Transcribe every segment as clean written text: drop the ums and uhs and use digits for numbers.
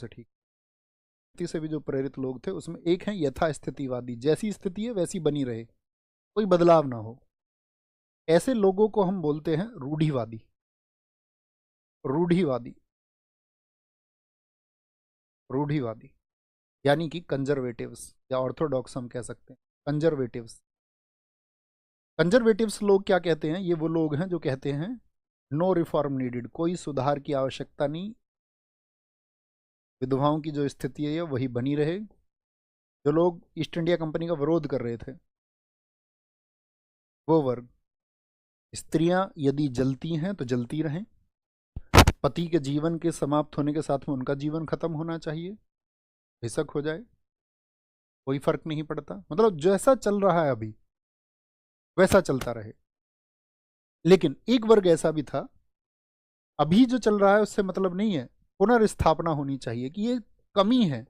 से ठीक से भी जो प्रेरित लोग थे उसमें एक है यथास्थितिवादी, जैसी स्थिति है वैसी बनी रहे, कोई बदलाव ना हो। ऐसे लोगों को हम बोलते हैं रूढ़िवादी। रूढ़िवादी, रूढ़िवादी यानी कि कंजर्वेटिव्स या ऑर्थोडॉक्स हम कह सकते हैं। कंजर्वेटिव्स, कंजर्वेटिव्स लोग क्या कहते हैं? ये वो लोग हैं जो कहते हैं नो रिफॉर्म नीडेड, कोई सुधार की आवश्यकता नहीं, विधवाओं की जो स्थिति है वही बनी रहे। जो लोग ईस्ट इंडिया कंपनी का विरोध कर रहे थे, वो वर्ग, स्त्रियां यदि जलती हैं तो जलती रहें, पति के जीवन के समाप्त होने के साथ में उनका जीवन खत्म होना चाहिए, बेशक हो जाए, कोई फर्क नहीं पड़ता। मतलब जैसा चल रहा है अभी वैसा चलता रहे। लेकिन एक वर्ग ऐसा भी था, अभी जो चल रहा है उससे मतलब नहीं है, पुनर्स्थापना होनी चाहिए कि ये कमी है,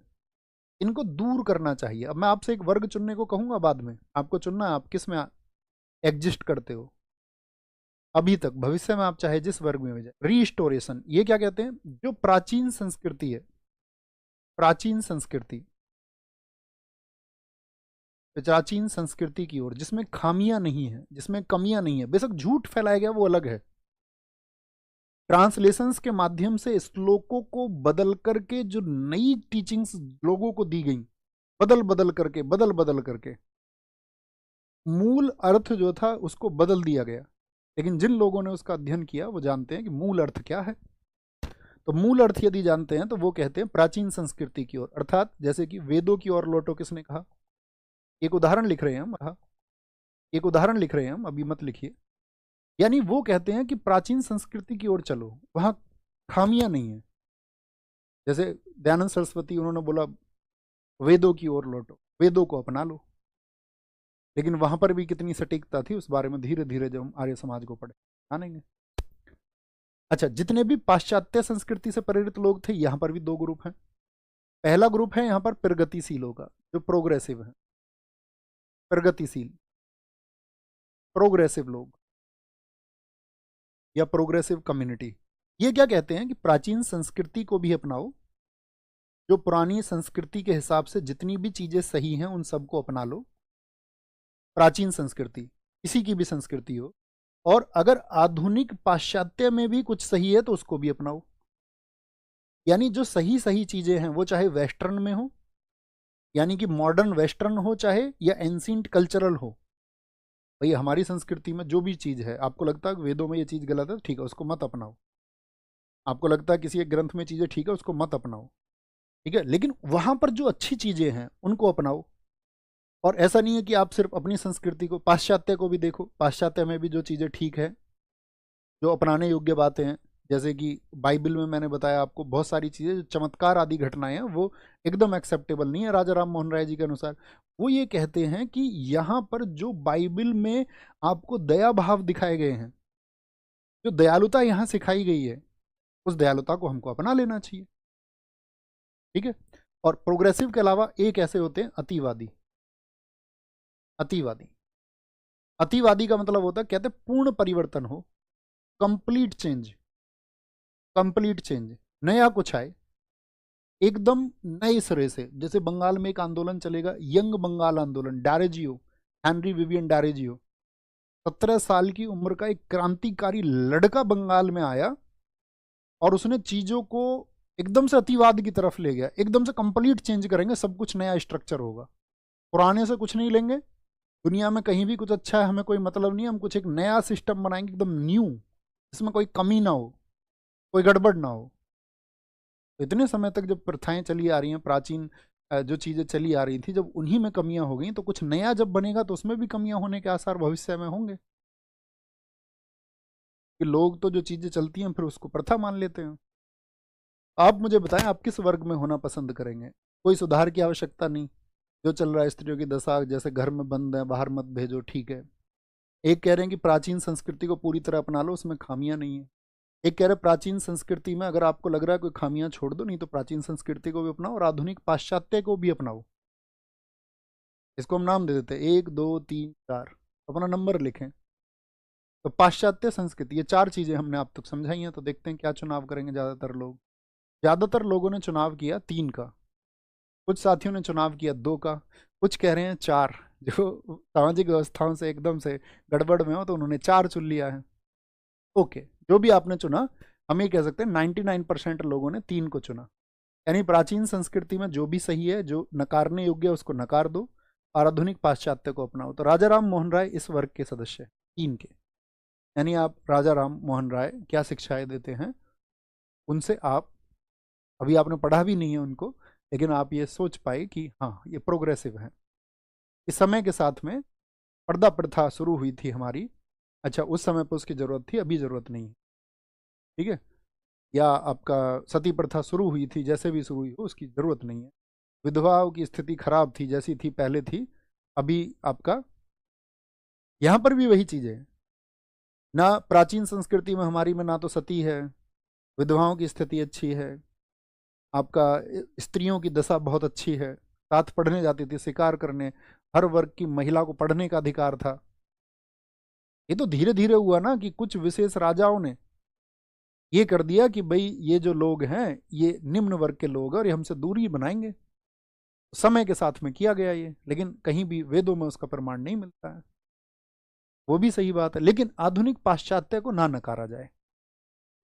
इनको दूर करना चाहिए। अब मैं आपसे एक वर्ग चुनने को कहूंगा, बाद में आपको चुनना है आप किस में एग्जिस्ट करते हो। अभी तक, भविष्य में आप चाहे जिस वर्ग में हो जाए। रीस्टोरेशन, ये क्या कहते हैं? जो प्राचीन संस्कृति है, प्राचीन संस्कृति, प्राचीन संस्कृति की ओर, जिसमें खामियां नहीं है, जिसमें कमियां नहीं है, बेशक झूठ फैलाया गया वो अलग है, ट्रांसलेशंस के माध्यम से श्लोकों को बदल करके जो नई टीचिंग्स लोगों को दी गई, बदल बदल करके, बदल बदल करके मूल अर्थ जो था उसको बदल दिया गया। लेकिन जिन लोगों ने उसका अध्ययन किया वो जानते हैं कि मूल अर्थ क्या है। तो मूल अर्थ यदि जानते हैं तो वो कहते हैं प्राचीन संस्कृति की ओर, अर्थात जैसे कि वेदों की ओर लौटो। किसने कहा? एक उदाहरण लिख रहे हैं हम, एक उदाहरण लिख रहे हैं हम, अभी मत लिखिए। यानी वो कहते हैं कि प्राचीन संस्कृति की ओर चलो, वहां खामियां नहीं है। जैसे दयानंद सरस्वती, उन्होंने बोला वेदों की ओर लौटो, वेदों को अपना लो। लेकिन वहां पर भी कितनी सटीकता थी उस बारे में धीरे धीरे जब हम आर्य समाज को पढ़े जानेंगे। अच्छा, जितने भी पाश्चात्य संस्कृति से प्रेरित लोग थे, यहां पर भी दो ग्रुप हैं। पहला ग्रुप है यहां पर प्रगतिशीलों का, जो प्रोग्रेसिव है, प्रगतिशील, प्रोग्रेसिव लोग या प्रोग्रेसिव कम्युनिटी। ये क्या कहते हैं कि प्राचीन संस्कृति को भी अपनाओ, जो पुरानी संस्कृति के हिसाब से जितनी भी चीजें सही हैं उन सबको अपना लो। प्राचीन संस्कृति, किसी की भी संस्कृति हो, और अगर आधुनिक पाश्चात्य में भी कुछ सही है तो उसको भी अपनाओ। यानी जो सही सही चीजें हैं वो चाहे वेस्टर्न में हो, यानी कि मॉडर्न वेस्टर्न हो, चाहे या एंशिएंट कल्चरल हो। भाई हमारी संस्कृति में जो भी चीज है, आपको लगता है वेदों में ये चीज गलत है, ठीक है, उसको मत अपनाओ। आपको लगता है किसी एक ग्रंथ में चीजें ठीक है, उसको मत अपनाओ, ठीक है, लेकिन वहां पर जो अच्छी चीजें हैं उनको अपनाओ। और ऐसा नहीं है कि आप सिर्फ अपनी संस्कृति को, पाश्चात्य को भी देखो, पाश्चात्य में भी जो चीजें ठीक है, जो अपनाने योग्य बातें हैं, जैसे कि बाइबल में मैंने बताया आपको बहुत सारी चीजें, जो चमत्कार आदि घटनाएं हैं, वो एकदम एक्सेप्टेबल नहीं है राजा राम मोहन राय जी के अनुसार। वो ये कहते हैं कि यहाँ पर जो बाइबल में आपको दया भाव दिखाए गए हैं, जो दयालुता यहाँ सिखाई गई है, उस दयालुता को हमको अपना लेना चाहिए, ठीक है। और प्रोग्रेसिव के अलावा एक ऐसे होते हैं अतिवादी। अतिवादी, अतिवादी का मतलब होता है, कहते हैं पूर्ण परिवर्तन हो, कंप्लीट चेंज, कंप्लीट चेंज, नया कुछ आए, एकदम नए सिरे से। जैसे बंगाल में एक आंदोलन चलेगा, यंग बंगाल आंदोलन, डारेजियो, हेनरी विवियन डारेजियो, 17 साल की उम्र का एक क्रांतिकारी लड़का बंगाल में आया और उसने चीजों को एकदम से अतिवाद की तरफ ले गया, एकदम से कंप्लीट चेंज करेंगे, सब कुछ नया स्ट्रक्चर होगा, पुराने से कुछ नहीं लेंगे, दुनिया में कहीं भी कुछ अच्छा है हमें कोई मतलब नहीं, हम कुछ एक नया सिस्टम बनाएंगे एकदम न्यू, इसमें कोई कमी ना हो, कोई गड़बड़ ना हो। तो इतने समय तक जब प्रथाएं चली आ रही हैं, प्राचीन जो चीजें चली आ रही थी, जब उन्हीं में कमियां हो गई, तो कुछ नया जब बनेगा तो उसमें भी कमियां होने के आसार भविष्य में होंगे। कि लोग तो जो चीजें चलती हैं फिर उसको प्रथा मान लेते हैं। आप मुझे बताएं, आप किस वर्ग में होना पसंद करेंगे? कोई सुधार की आवश्यकता नहीं, जो चल रहा है स्त्रियों की दशा, जैसे घर में बंद है, बाहर मत भेजो, ठीक है। एक कह रहे हैं कि प्राचीन संस्कृति को पूरी तरह अपना लो, उसमें खामियां नहीं है। एक कह रहे प्राचीन संस्कृति में अगर आपको लग रहा है कोई खामियां छोड़ दो, नहीं तो प्राचीन संस्कृति को भी अपनाओ और आधुनिक पाश्चात्य को भी अपनाओ। इसको हम नाम दे देते हैं 1 2 3 4, अपना नंबर लिखें। तो पाश्चात्य संस्कृति, ये 4 चीजें हमने आप तक समझाई हैं, तो देखते हैं क्या चुनाव करेंगे ज्यादातर लोग। ज़्यादातर लोगों ने चुनाव किया 3 का, कुछ साथियों ने चुनाव किया 2 का, कुछ कह रहे हैं 4, जो सामाजिक व्यवस्थाओं से एकदम से गड़बड़ में हो तो उन्होंने 4 चुन लिया है। ओके, जो भी आपने चुना, हम ये कह सकते हैं 99% लोगों ने 3 को चुना। यानी प्राचीन संस्कृति में जो भी सही है, जो नकारने योग्य है, उसको नकार दो और आधुनिक पाश्चात्य को अपनाओ। तो राजा राम मोहन राय इस वर्ग के सदस्य 3 के। यानी आप राजा राम मोहन राय क्या शिक्षाएं देते हैं, उनसे आप, अभी आपने पढ़ा भी नहीं है उनको, लेकिन आप ये सोच पाए कि हाँ ये प्रोग्रेसिव है। इस समय के साथ में पर्दा प्रथा शुरू हुई थी हमारी, अच्छा उस समय पर उसकी ज़रूरत थी, अभी ज़रूरत नहीं है, ठीक है। या आपका सती प्रथा शुरू हुई थी, जैसे भी शुरू हुई हो उसकी ज़रूरत नहीं है। विधवाओं की स्थिति खराब थी, जैसी थी पहले थी, अभी आपका यहाँ पर भी वही चीज़ें हैं ना। प्राचीन संस्कृति में हमारी में ना तो सती है, विधवाओं की स्थिति अच्छी है, आपका स्त्रियों की दशा बहुत अच्छी है, साथ पढ़ने जाती थी, शिकार करने, हर वर्ग की महिला को पढ़ने का अधिकार था। ये तो धीरे धीरे हुआ ना कि कुछ विशेष राजाओं ने ये कर दिया कि भाई ये जो लोग हैं ये निम्न वर्ग के लोग हैं और ये हमसे दूरी बनाएंगे। समय के साथ में किया गया ये, लेकिन कहीं भी वेदों में उसका प्रमाण नहीं मिलता है। वो भी सही बात है, लेकिन आधुनिक पाश्चात्य को ना नकारा जाए।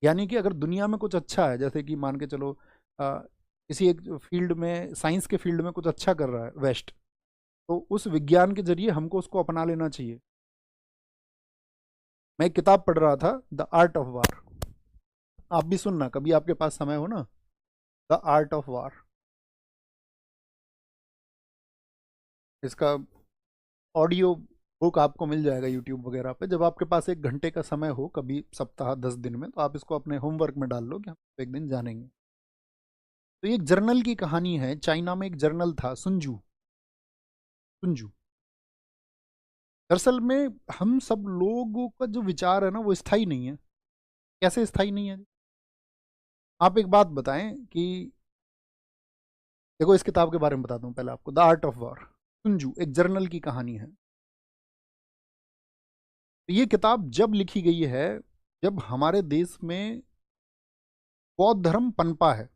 यानी कि अगर दुनिया में कुछ अच्छा है, जैसे कि मान के चलो किसी एक फील्ड में, साइंस के फील्ड में कुछ अच्छा कर रहा है वेस्ट, तो उस विज्ञान के जरिए हमको उसको अपना लेना चाहिए। मैं एक किताब पढ़ रहा था, द आर्ट ऑफ वार, आप भी सुनना कभी आपके पास समय हो ना, द आर्ट ऑफ वार। इसका ऑडियो बुक आपको मिल जाएगा यूट्यूब वगैरह पे। जब आपके पास 1 घंटे का समय हो कभी सप्ताह 10 दिन में, तो आप इसको अपने होमवर्क में डाल लो कि हम एक दिन जानेंगे। तो ये एक जर्नल की कहानी है। चाइना में एक जर्नल था, सुंजू। सुंजू दरअसल में हम सब लोगों का जो विचार है ना वो स्थायी नहीं है। कैसे स्थायी नहीं है? आप एक बात बताएं कि देखो, इस किताब के बारे में बताता हूँ पहले आपको, द आर्ट ऑफ वॉर, सुंजू, एक जर्नल की कहानी है। तो ये किताब जब लिखी गई है, जब हमारे देश में बौद्ध धर्म पनपा है।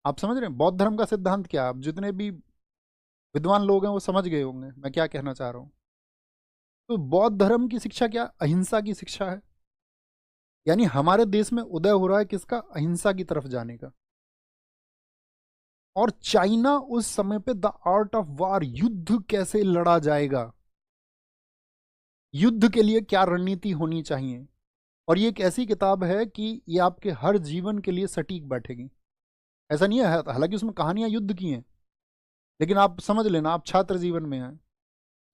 आप समझ रहे हैं बौद्ध धर्म का सिद्धांत क्या है? आप जितने भी विद्वान लोग हैं वो समझ गए होंगे मैं क्या कहना चाह रहा हूँ। तो बौद्ध धर्म की शिक्षा क्या? अहिंसा की शिक्षा है। यानी हमारे देश में उदय हो रहा है किसका? अहिंसा की तरफ जाने का। और चाइना उस समय पे द आर्ट ऑफ वार, युद्ध कैसे लड़ा जाएगा, युद्ध के लिए क्या रणनीति होनी चाहिए। और ये एक ऐसी किताब है कि ये आपके हर जीवन के लिए सटीक बैठेगी। ऐसा नहीं है, हालांकि उसमें कहानियां युद्ध की हैं, लेकिन आप समझ लेना, आप छात्र जीवन में हैं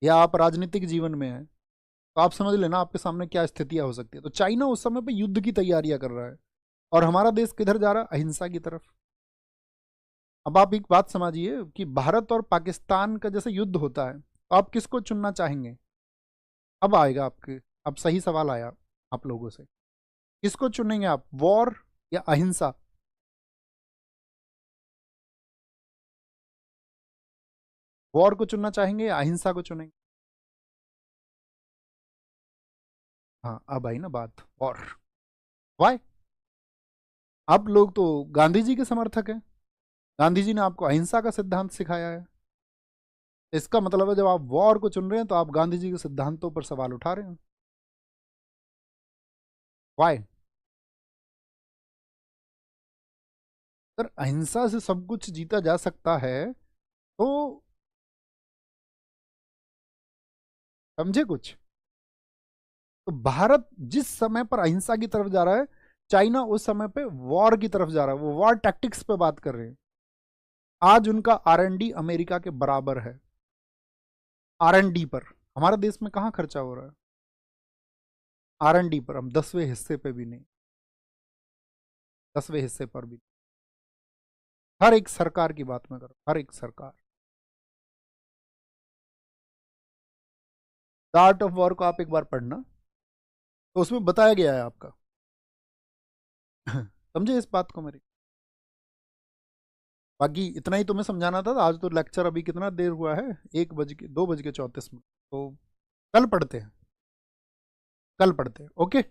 या आप राजनीतिक जीवन में हैं, तो आप समझ लेना आपके सामने क्या स्थितियां हो सकती है। तो चाइना उस समय पे युद्ध की तैयारियां कर रहा है और हमारा देश किधर जा रहा है? अहिंसा की तरफ। अब आप एक बात समझिए कि भारत और पाकिस्तान का जैसे युद्ध होता है, तो आप किसको चुनना चाहेंगे? अब आएगा आपके, अब सही सवाल आया आप लोगों से, किसको चुनेंगे आप, वॉर या अहिंसा? वॉर को चुनना चाहेंगे या अहिंसा को चुनेंगे? हाँ अब आई ना बात, वॉर। वाई? आप लोग तो गांधी जी के समर्थक हैं, गांधी जी ने आपको अहिंसा का सिद्धांत सिखाया है। इसका मतलब है जब आप वॉर को चुन रहे हैं तो आप गांधी जी के सिद्धांतों पर सवाल उठा रहे हैं। वाई? अगर अहिंसा से सब कुछ जीता जा सकता है तो समझे कुछ। तो भारत जिस समय पर अहिंसा की तरफ जा रहा है, चाइना उस समय पे वॉर की तरफ जा रहा है। वो वॉर टैक्टिक्स पे बात कर रहे हैं। आज उनका R&D अमेरिका के बराबर है। R&D पर हमारे देश में कहाँ खर्चा हो रहा है? R&D पर हम 10वें हिस्से पे भी नहीं, 10वें हिस्से पर भी। हर एक सरकार की बात मैं कर, हर एक सरकार। द आर्ट ऑफ वॉर को आप एक बार पढ़ना, तो उसमें बताया गया है आपका। समझे इस बात को मेरी? बाकी इतना ही तुम्हें समझाना था। आज तो लेक्चर अभी कितना देर हुआ है, 1:02:34। तो कल पढ़ते हैं, कल पढ़ते हैं, ओके।